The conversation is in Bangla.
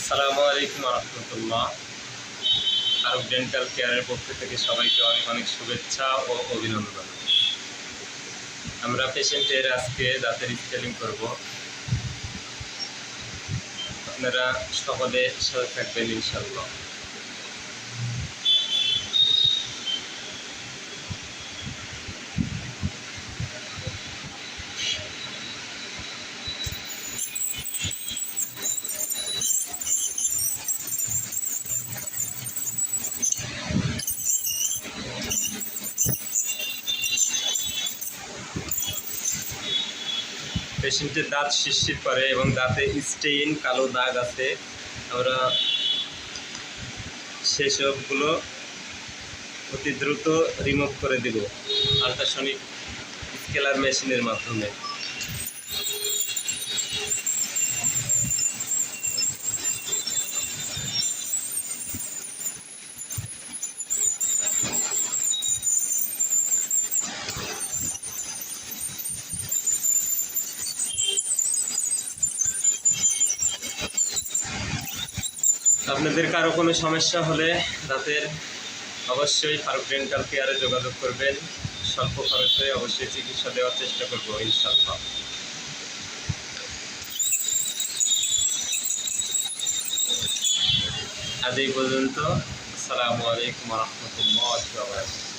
আসসালামু আলাইকুম রহমতুল্লাহ। ফারুক ডেন্টাল কেয়ারের পক্ষ থেকে সবাইকে অনেক অনেক শুভেচ্ছা ও অভিনন্দন। আমরা পেশেন্টের আজকে দাঁতের স্কেলিং করব। আপনারা সকলে সাথে থাকবেন ইনশাআল্লাহ। পেশেন্টের দাঁত শিরশির করে এবং দাঁতে স্টেইন কালো দাগ আছে। আমরা সেসবগুলো অতি দ্রুত রিমুভ করে দেব আল্ট্রাসনিক স্কেলার মেশিনের মাধ্যমে। আপনাদের কারো কোনো সমস্যা হলে দাঁতের অবশ্যই ফারুক ডেন্টাল কেয়ারে যোগাযোগ করবেন। স্বল্প খরচে অবশ্যই চিকিৎসা দেওয়ার চেষ্টা করব ইনশাআল্লাহ। আজ এই পর্যন্ত। আসসালামু আলাইকুম ওয়া রাহমাতুল্লাহি ওয়া বারাকাতুহু।